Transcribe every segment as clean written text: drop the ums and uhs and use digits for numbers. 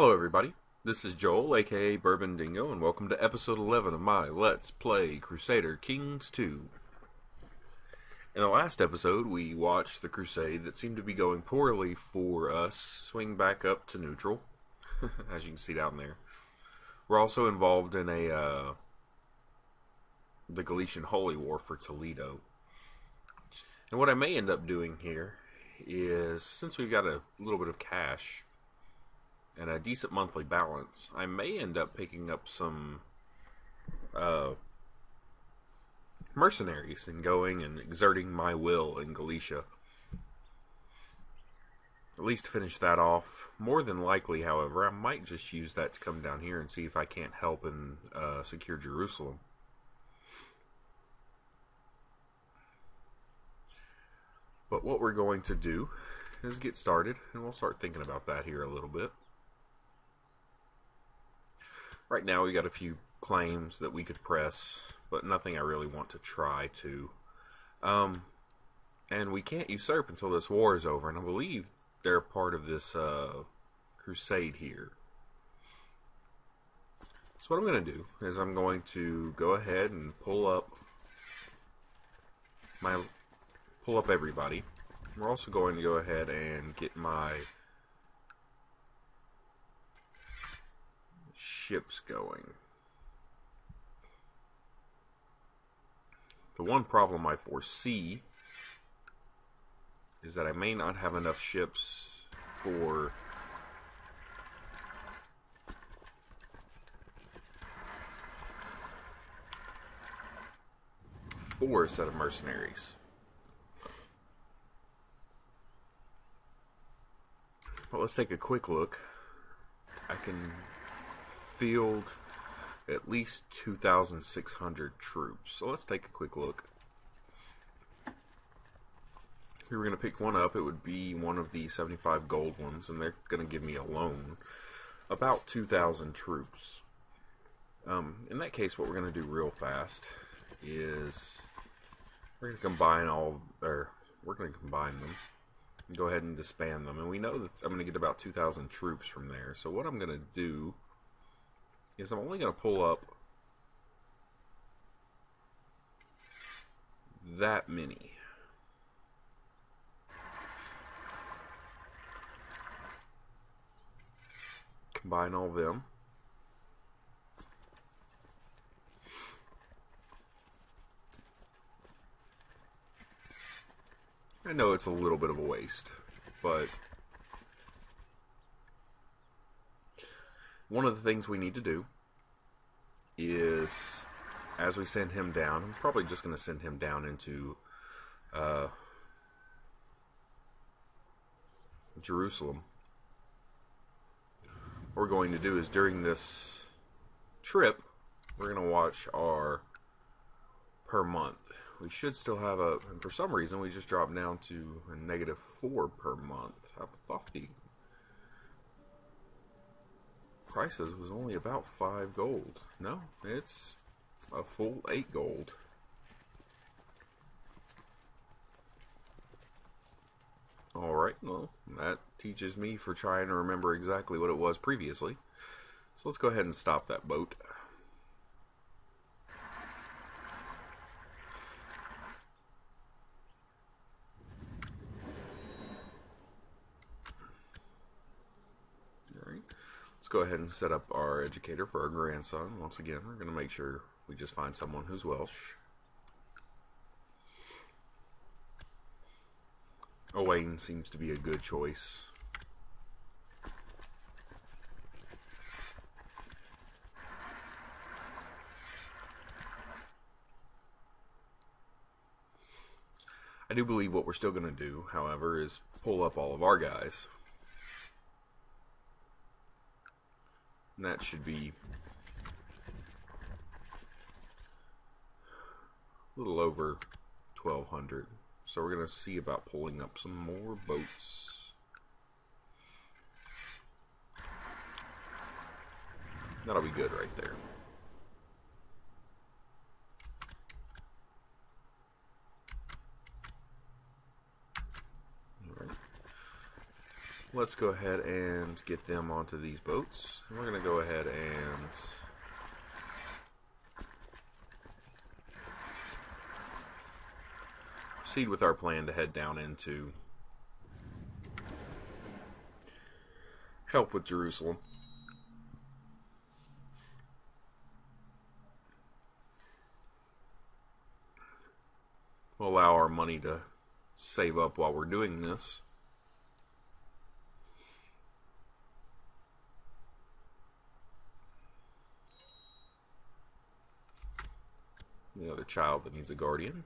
Hello everybody, this is Joel, aka Bourbon Dingo, and welcome to episode 11 of my Let's Play Crusader Kings 2. In the last episode, we watched the crusade that seemed to be going poorly for us swing back up to neutral, as you can see down there. We're also involved in the Galician Holy War for Toledo. And what I may end up doing here is, since we've got a little bit of cash and a decent monthly balance, I may end up picking up some mercenaries and going and exerting my will in Galicia. At least finish that off. More than likely, however, I might just use that to come down here and see if I can't help and secure Jerusalem. But what we're going to do is get started, and we'll start thinking about that here a little bit. Right now we got a few claims that we could press, but nothing I really want to try to. And we can't usurp until this war is over, and I believe they're part of this crusade here. So what I'm going to do is I'm going to go ahead and pull up everybody. We're also going to go ahead and get my ships going. The one problem I foresee is that I may not have enough ships for a set of mercenaries. Well, let's take a quick look. I can field at least 2,600 troops. So let's take a quick look. If we were going to pick one up, it would be one of the 75 gold ones, and they're going to give me alone about 2,000 troops. In that case, what we're going to do real fast is we're going to combine them. Go ahead and disband them, and we know that I'm going to get about 2,000 troops from there. So what I'm going to do is I'm only going to pull up that many. Combine all of them. I know it's a little bit of a waste, but one of the things we need to do is, as we send him down, I'm probably just going to send him down into Jerusalem. What we're going to do is, during this trip, we're going to watch our per month. We should still have and for some reason we just dropped down to a -4 per month. I thought the prices was only about 5 gold. No, it's a full 8 gold. Alright, well, that teaches me for trying to remember exactly what it was previously. So let's go ahead and stop that boat. Let's go ahead and set up our educator for our grandson. Once again, we're going to make sure we just find someone who's Welsh. Owain seems to be a good choice. I do believe what we're still going to do, however, is pull up all of our guys. And that should be a little over 1,200. So we're going to see about pulling up some more boats. That'll be good right there. let's go ahead and get them onto these boats. And we're going to go ahead and proceed with our plan to head down into help with Jerusalem. We'll allow our money to save up while we're doing this. Another child that needs a guardian.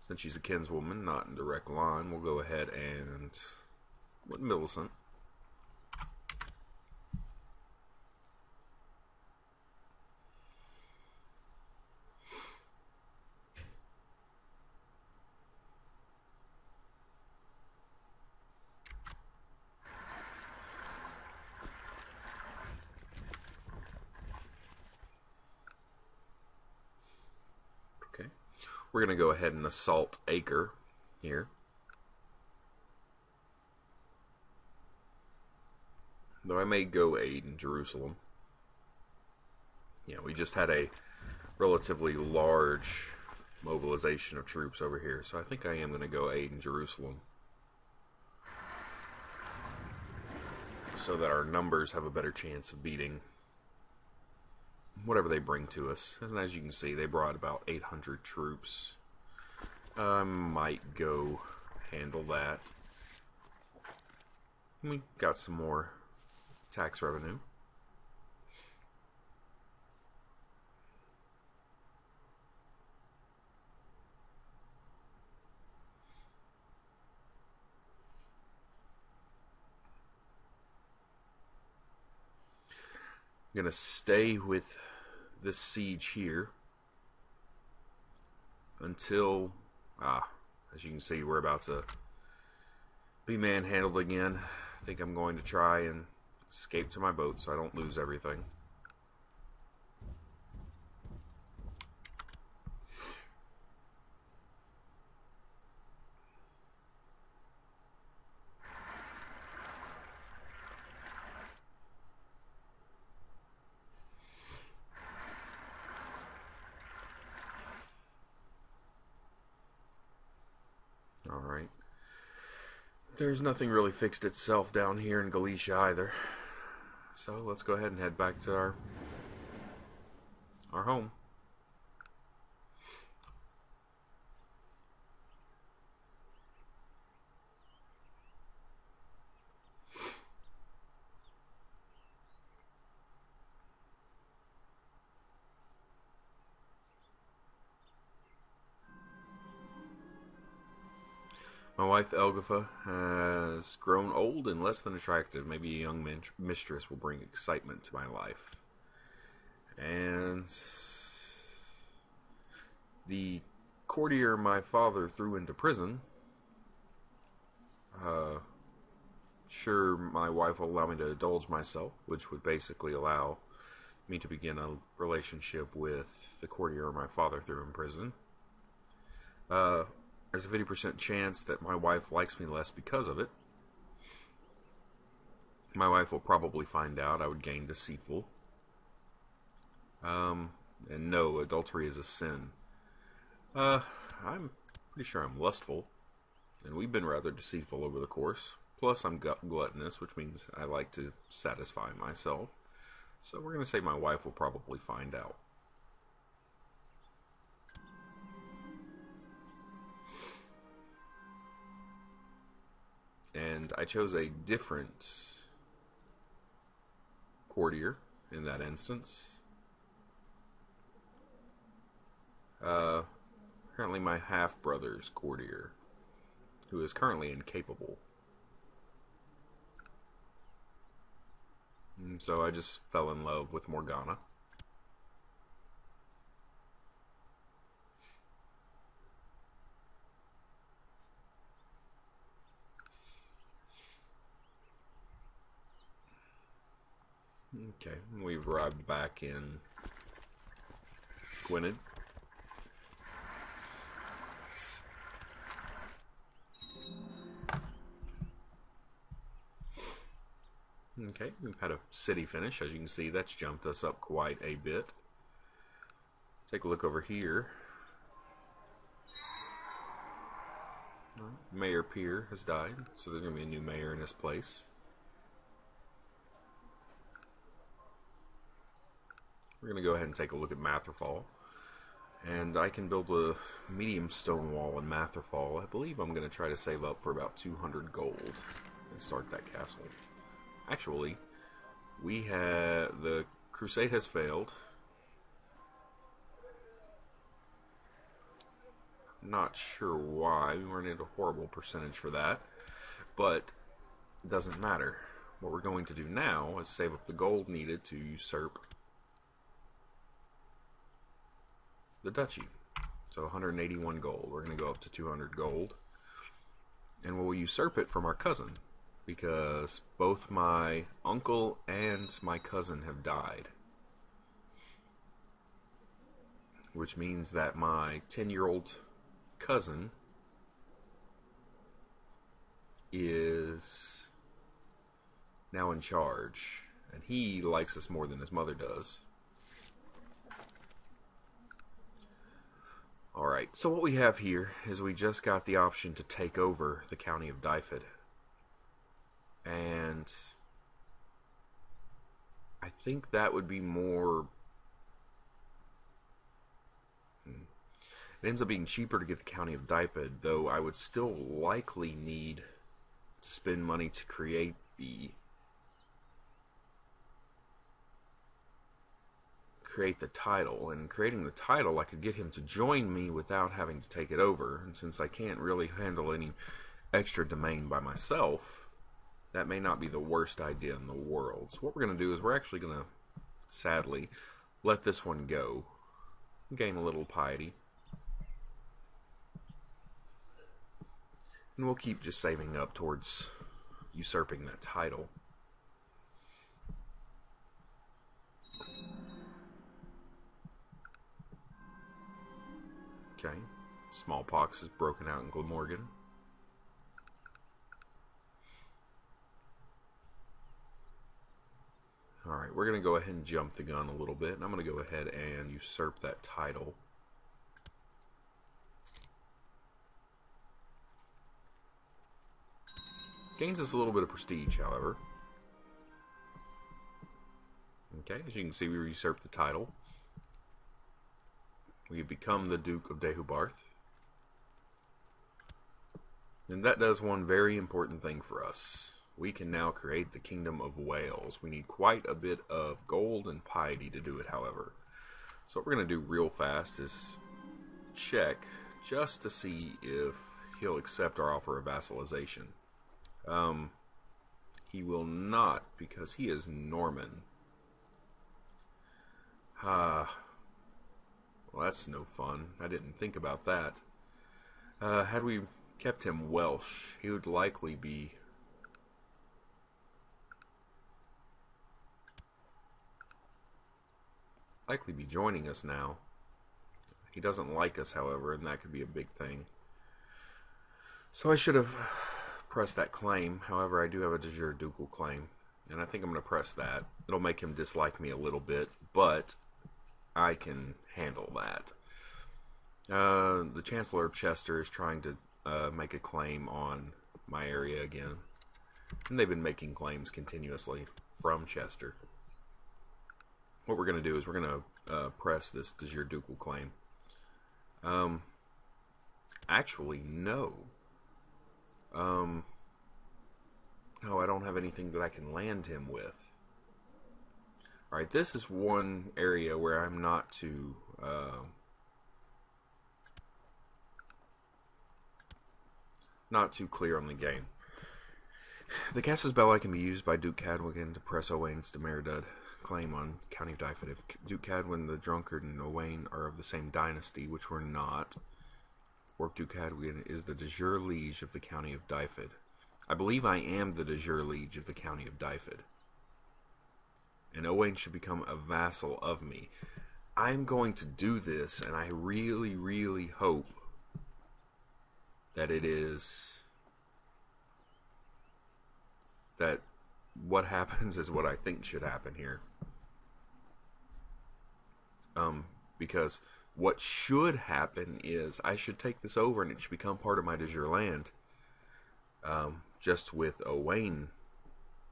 Since she's a kinswoman, not in direct line, we'll go ahead and with Millicent. We're going to go ahead and assault Acre here. Though I may go aid in Jerusalem. Yeah, we just had a relatively large mobilization of troops over here, so I think I am going to go aid in Jerusalem. So that our numbers have a better chance of beating whatever they bring to us. And as you can see, they brought about 800 troops. I might go handle that. We got some more tax revenue. I'm going to stay with this siege here until, as you can see, we're about to be manhandled again. I think I'm going to try and escape to my boat so I don't lose everything. Alright. There's nothing really fixed itself down here in Galicia either. So let's go ahead and head back to our home. My wife, Elgitha, has grown old and less than attractive. Maybe a young mistress will bring excitement to my life. And the courtier my father threw into prison, sure, my wife will allow me to indulge myself, which would basically allow me to begin a relationship with the courtier my father threw in prison. There's a 50% chance that my wife likes me less because of it. My wife will probably find out. I would gain deceitful. And no, adultery is a sin. I'm pretty sure I'm lustful. And we've been rather deceitful over the course. Plus, I'm gluttonous, which means I like to satisfy myself. So we're going to say my wife will probably find out. And I chose a different courtier in that instance. Currently my half-brother's courtier, who is currently incapable. And so I just fell in love with Morgana. Okay, we've arrived back in Gwynedd. Okay, we've had a city finish. As you can see, that's jumped us up quite a bit. Take a look over here. Mayor Pier has died, so there's going to be a new mayor in his place. We're going to go ahead and take a look at Matherfall. And I can build a medium stone wall in Matherfall. I believe I'm going to try to save up for about 200 gold and start that castle. Actually, the crusade has failed. Not sure why. We weren't at a horrible percentage for that, but it doesn't matter. What we're going to do now is save up the gold needed to usurp the duchy. So 181 gold. We're going to go up to 200 gold, and we'll usurp it from our cousin, because both my uncle and my cousin have died, which means that my 10-year-old cousin is now in charge, and he likes us more than his mother does. Alright, so what we have here is we just got the option to take over the county of Dyfed, and I think that would be more... It ends up being cheaper to get the county of Dyfed, though I would still likely need to spend money to create the title. And creating the title, I could get him to join me without having to take it over. And since I can't really handle any extra domain by myself, that may not be the worst idea in the world. So what we're going to do is we're actually going to, sadly, let this one go. Gain a little piety. And we'll keep just saving up towards usurping that title. Okay. Smallpox is broken out in Glamorgan. Alright, we're going to go ahead and jump the gun a little bit, and I'm going to go ahead and usurp that title. Gains us a little bit of prestige, however. Okay, as you can see, we usurped the title. We have become the Duke of Dehubarth. And that does one very important thing for us. We can now create the Kingdom of Wales. We need quite a bit of gold and piety to do it, however. So what we're going to do real fast is check just to see if he'll accept our offer of vassalization. He will not, because he is Norman. Well, that's no fun. I didn't think about that. Had we kept him Welsh, he would likely be joining us now. He doesn't like us, however, and that could be a big thing. So I should have pressed that claim. However, I do have a de jure ducal claim, and I think I'm going to press that. It'll make him dislike me a little bit, but I can handle that. The Chancellor of Chester is trying to make a claim on my area again, and they've been making claims continuously from Chester. What we're going to do is we're going to press this de jure ducal claim. Actually, no. No, I don't have anything that I can land him with. Alright, this is one area where I'm not too clear on the game. The Casus Belli can be used by Duke Cadwgan to press Owain's de Meredith claim on County of Dyfed. If Duke Cadwgan the Drunkard and Owain are of the same dynasty, which we're not, or if Duke Cadwgan is the de jure liege of the County of Dyfed. I believe I am the de jure liege of the County of Dyfed, and Owain should become a vassal of me. I'm going to do this, and I really, really hope that it is that what happens is what I think should happen here. Because what should happen is I should take this over and it should become part of my de jure land. Just with Owain,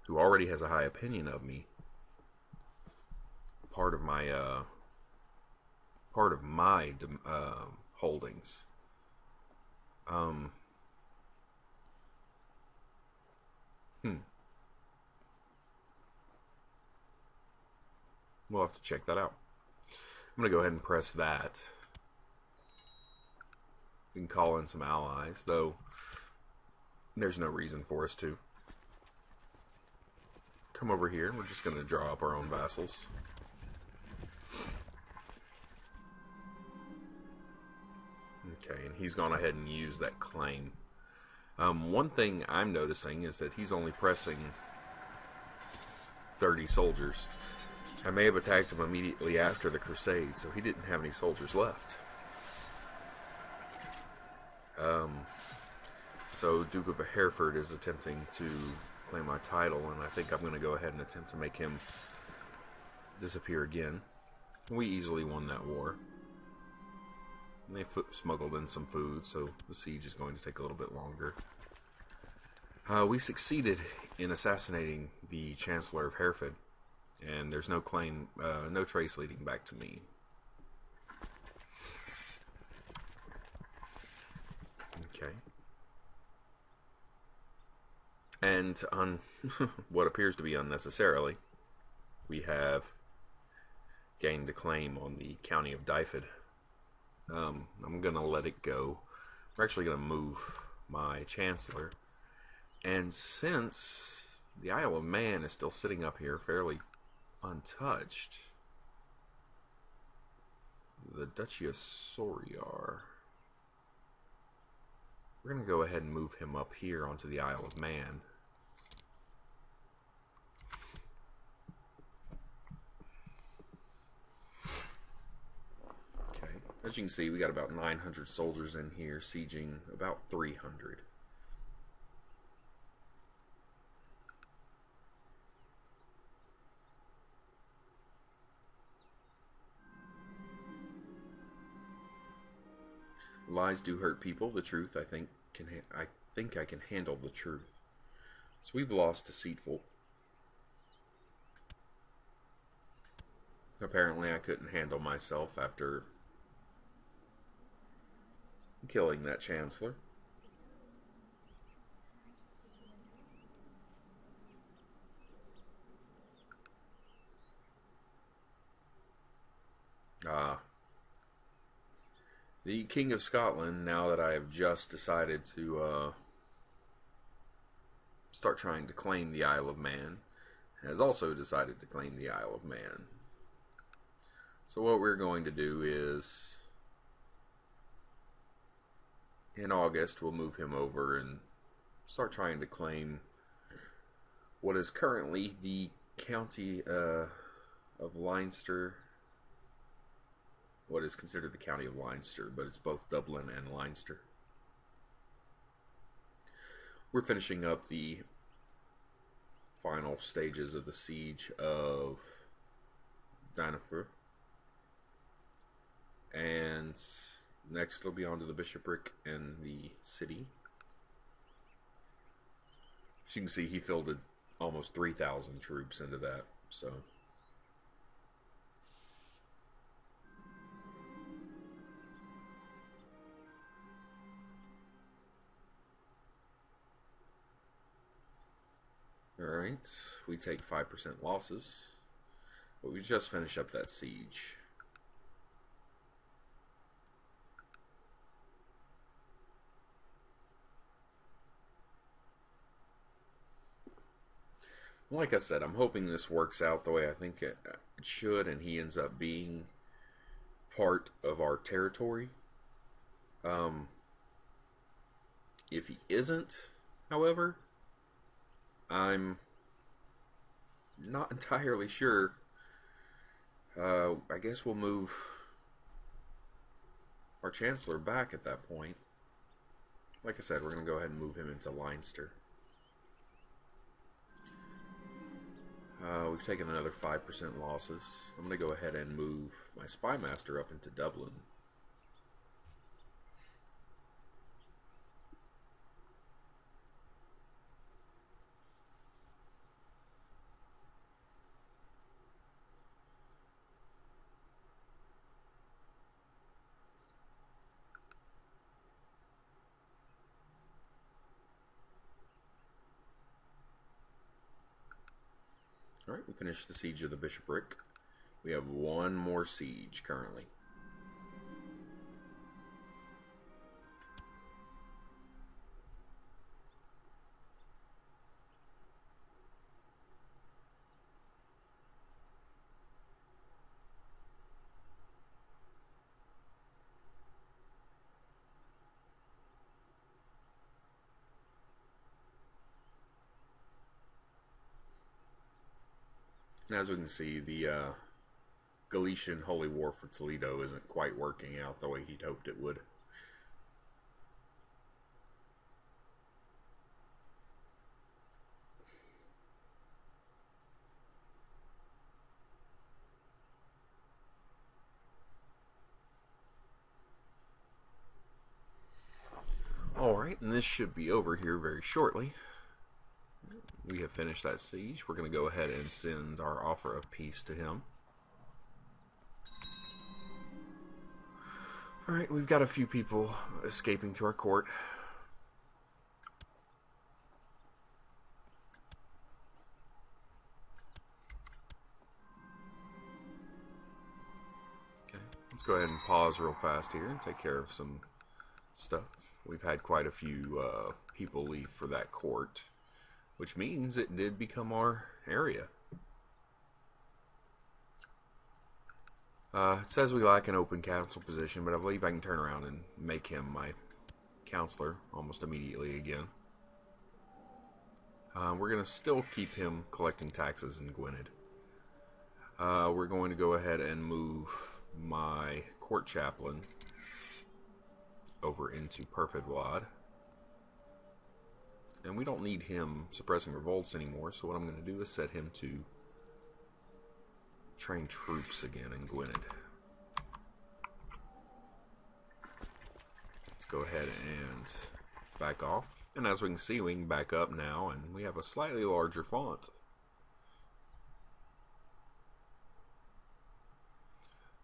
who already has a high opinion of me, part of my holdings. We'll have to check that out. I'm going to go ahead and press that. We can call in some allies, though there's no reason for us to. Come over here, we're just going to draw up our own vassals. Okay, and he's gone ahead and used that claim. One thing I'm noticing is that he's only pressing 30 soldiers. I may have attacked him immediately after the Crusade, so he didn't have any soldiers left. So Duke of Hereford is attempting to claim my title, and I think I'm going to go ahead and attempt to make him disappear again. We easily won that war. And they smuggled in some food, so the siege is going to take a little bit longer. We succeeded in assassinating the Chancellor of Hereford, and there's no claim, no trace leading back to me. Okay. And on what appears to be unnecessarily, we have gained a claim on the county of Dyfed. I'm going to let it go. We're actually going to move my Chancellor. And since the Isle of Man is still sitting up here fairly untouched, the Duchy of Soriar, we're going to go ahead and move him up here onto the Isle of Man. Okay, as you can see, we got about 900 soldiers in here, sieging about 300. Lies do hurt people. The truth, I think I can handle the truth. So we've lost Deceitful. Apparently I couldn't handle myself after killing that Chancellor. The King of Scotland, now that I have just decided to start trying to claim the Isle of Man, has also decided to claim the Isle of Man. So what we're going to do is, in August, we'll move him over and start trying to claim what is currently the county of Leinster. What is considered the county of Leinster, but it's both Dublin and Leinster. We're finishing up the final stages of the siege of Dinefur, and next it'll be on to the bishopric and the city. As you can see, he fielded almost 3,000 troops into that, so... Alright, we take 5% losses, but we just finished up that siege. Like I said, I'm hoping this works out the way I think it should, and he ends up being part of our territory. If he isn't, however, I'm not entirely sure. I guess we'll move our Chancellor back at that point. Like I said, we're going to go ahead and move him into Leinster. We've taken another 5% losses. I'm going to go ahead and move my Spy Master up into Dublin. Alright, we finished the siege of the bishopric. We have one more siege currently. And as we can see, the Galician Holy War for Toledo isn't quite working out the way he'd hoped it would. Alright, and this should be over here very shortly. We have finished that siege. We're going to go ahead and send our offer of peace to him. Alright, we've got a few people escaping to our court. Okay, let's go ahead and pause real fast here and take care of some stuff. We've had quite a few people leave for that court, which means it did become our area. It says we lack an open council position, but I believe I can turn around and make him my counselor almost immediately again. We're going to still keep him collecting taxes in Gwynedd. We're going to go ahead and move my court chaplain over into Perfidwad. And we don't need him suppressing revolts anymore, so what I'm going to do is set him to train troops again in Gwynedd. Let's go ahead and back off. And as we can see, we can back up now, and we have a slightly larger font.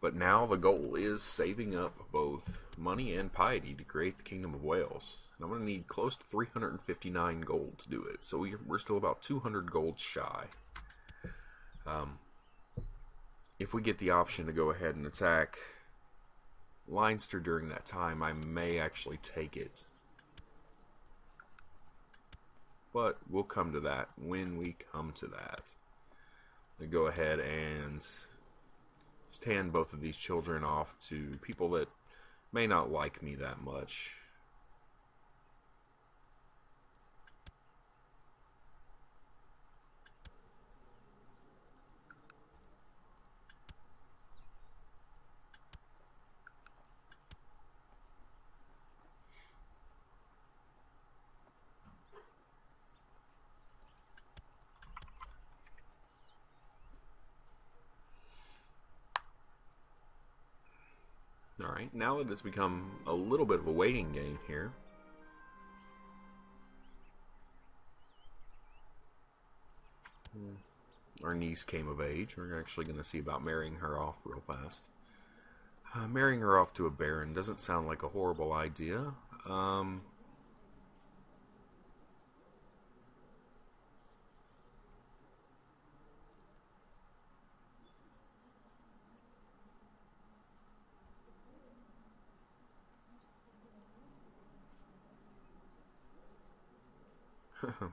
But now the goal is saving up both money and piety to create the Kingdom of Wales. And I'm going to need close to 359 gold to do it. So we're still about 200 gold shy. If we get the option to go ahead and attack Leinster during that time, I may actually take it. But we'll come to that when we come to that. We go ahead and just hand both of these children off to people that may not like me that much. Alright, now that it's become a little bit of a waiting game here, our niece came of age. We're actually going to see about marrying her off real fast. Marrying her off to a baron doesn't sound like a horrible idea.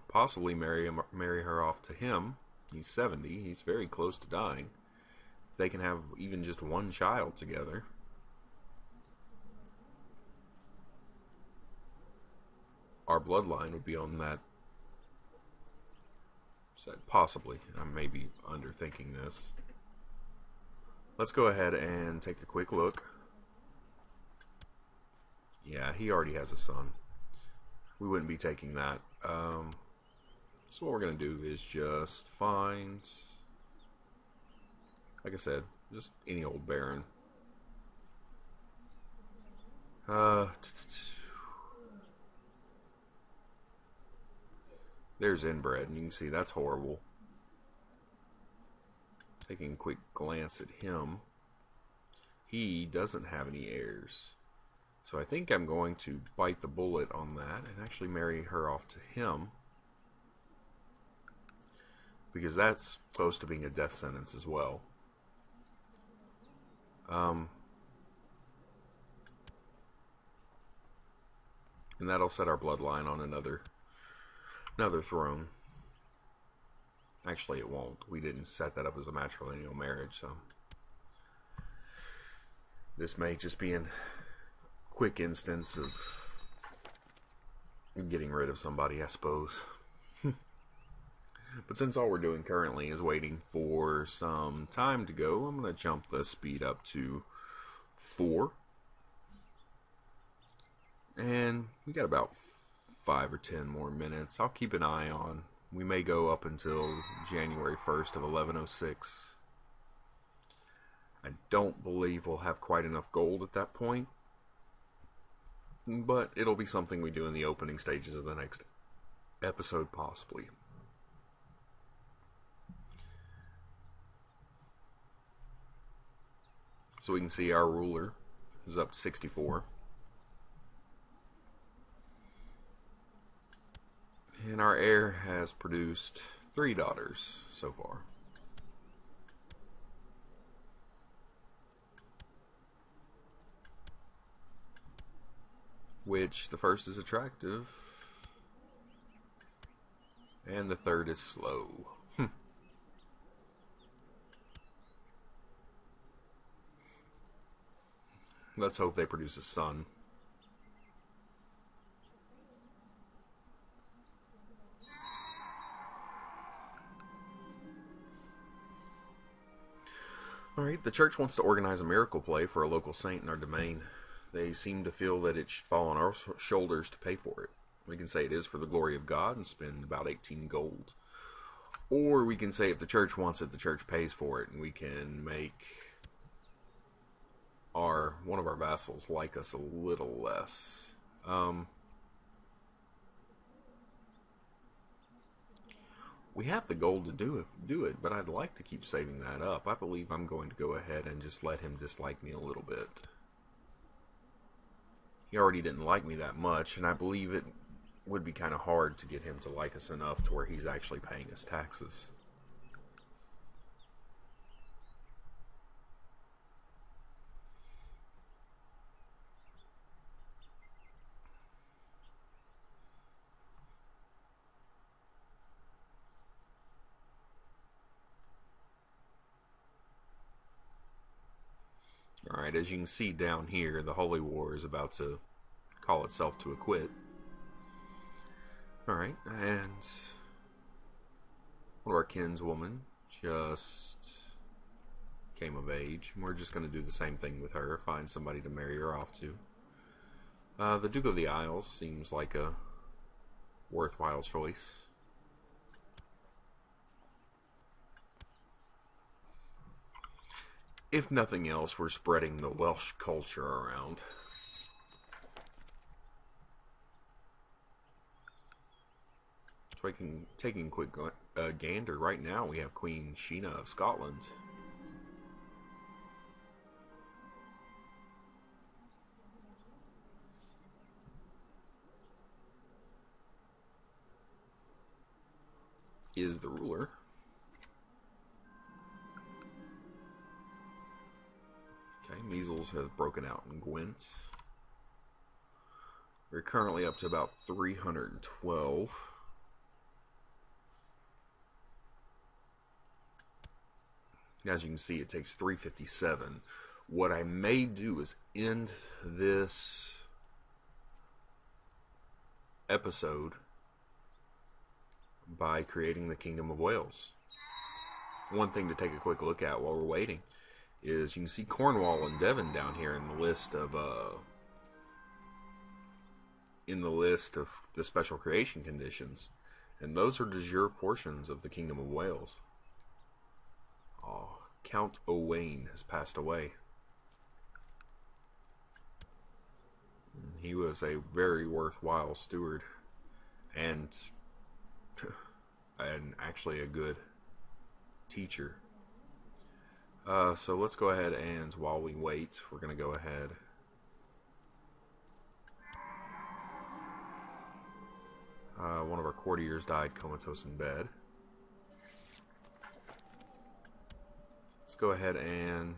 Possibly marry her off to him. He's 70. He's very close to dying. If they can have even just one child together. Our bloodline would be on that. Possibly. I may be underthinking this. Let's go ahead and take a quick look. Yeah, he already has a son. We wouldn't be taking that. So what we're going to do is just find Like I said, just any old baron. There's inbred, and you can see that's horrible. Taking a quick glance at him, he doesn't have any heirs. So I think I'm going to bite the bullet on that and actually marry her off to him, because that's close to being a death sentence as well. And that'll set our bloodline on another throne. Actually, it won't. We didn't set that up as a matrilineal marriage, so this may just be a quick instance of getting rid of somebody, I suppose. But since all we're doing currently is waiting for some time to go, I'm going to jump the speed up to 4. And we got about 5 or 10 more minutes. I'll keep an eye on. We may go up until January 1st of 1106. I don't believe we'll have quite enough gold at that point, but it'll be something we do in the opening stages of the next episode, possibly. So we can see our ruler is up to 64. And our heir has produced 3 daughters so far. Which the first is attractive, and the third is slow. Let's hope they produce a son. Alright, the church wants to organize a miracle play for a local saint in our domain. They seem to feel that it should fall on our shoulders to pay for it. We can say it is for the glory of God and spend about 18 gold. Or we can say if the church wants it, the church pays for it, and we can make one of our vassals like us a little less. We have the gold to do it, but I'd like to keep saving that up. I believe I'm going to go ahead and just let him dislike me a little bit. He already didn't like me that much, and I believe it would be kind of hard to get him to like us enough to where he's actually paying us taxes. Alright, as you can see down here, the Holy War is about to call itself to a quit. Alright, and one of our kinswoman just came of age. We're just going to do the same thing with her, find somebody to marry her off to. The Duke of the Isles seems like a worthwhile choice. If nothing else, we're spreading the Welsh culture around. So taking a quick gander, right now we have Queen Sheena of Scotland. Is the ruler. Measles has broken out in Gwent. We're currently up to about 312. As you can see, it takes 357. What I may do is end this episode by creating the Kingdom of Wales. One thing to take a quick look at while we're waiting is you can see Cornwall and Devon down here in the list of the special creation conditions, and those are de jure portions of the Kingdom of Wales. Oh, Count Owain has passed away. He was a very worthwhile steward, and actually a good teacher. So let's go ahead, and while we wait, we're going to go ahead. One of our courtiers died comatose in bed. Let's go ahead and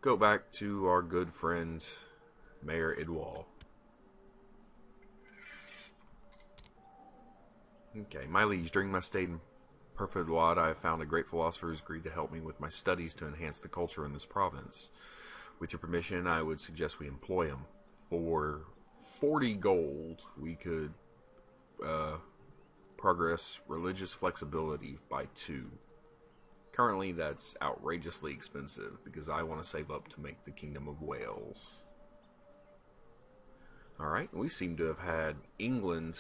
go back to our good friend Mayor Idwal. Okay, my liege, during my stay in Perfidwad, I have found a great philosopher who's agreed to help me with my studies to enhance the culture in this province. With your permission, I would suggest we employ him. For 40 gold, we could progress religious flexibility by 2. Currently, that's outrageously expensive because I want to save up to make the Kingdom of Wales. Alright, we seem to have had England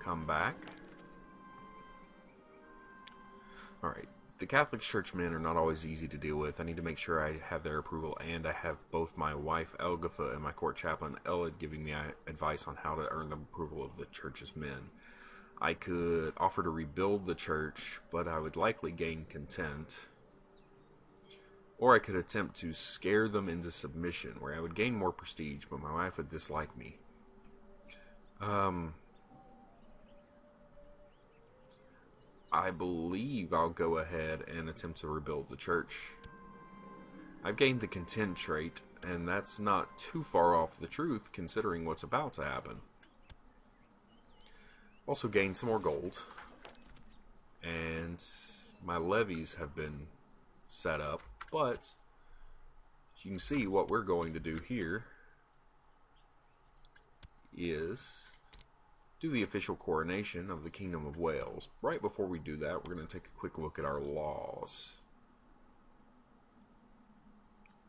come back. Alright, the Catholic churchmen are not always easy to deal with. I need to make sure I have their approval, and I have both my wife Elgatha and my court chaplain Elid giving me advice on how to earn the approval of the church's men. I could offer to rebuild the church, but I would likely gain contempt. Or I could attempt to scare them into submission, where I would gain more prestige, but my wife would dislike me. I believe I'll go ahead and attempt to rebuild the church. I've gained the content trait, and that's not too far off the truth, considering what's about to happen. Also gained some more gold, and my levies have been set up, but as you can see, what we're going to do here is do the official coronation of the Kingdom of Wales. Right before we do that, we're going to take a quick look at our laws.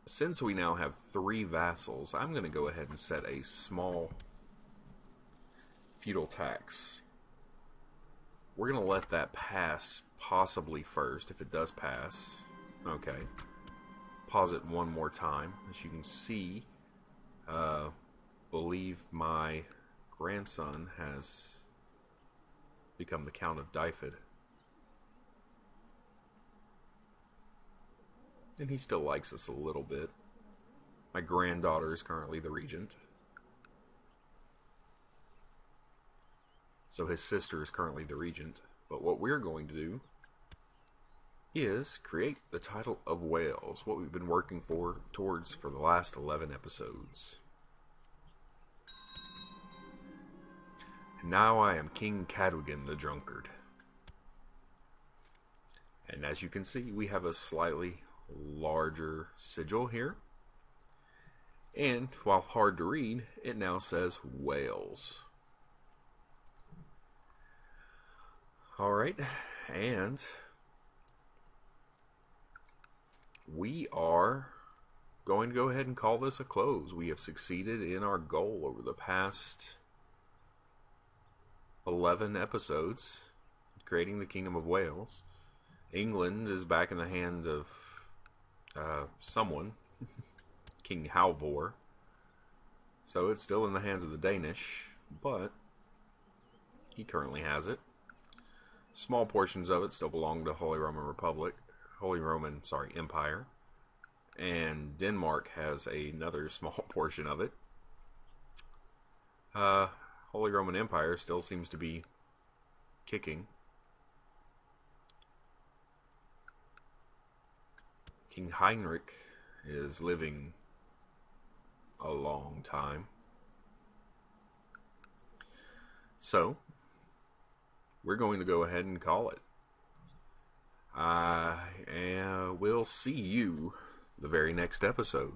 Since we now have 3 vassals, I'm going to go ahead and set a small feudal tax. We're going to let that pass possibly first, if it does pass. Okay. Pause it one more time. As you can see, believe my grandson has become the Count of Dyfed. And he still likes us a little bit. My granddaughter is currently the regent. So his sister is currently the regent. But what we're going to do is create the title of Wales, what we've been working towards for the last 11 episodes. And now I am King Cadwgan the Drunkard. And as you can see, we have a slightly larger sigil here. And while hard to read, it now says Wales. Alright, and we are going to go ahead and call this a close. We have succeeded in our goal over the past 11 episodes, creating the Kingdom of Wales. England is back in the hand of someone, King Halvor. So it's still in the hands of the Danish, but he currently has it. Small portions of it still belong to Holy Roman Empire. And Denmark has another small portion of it. Holy Roman Empire still seems to be kicking. King Heinrich is living a long time. So we're going to go ahead and call it. And we'll see you the very next episode.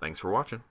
Thanks for watching.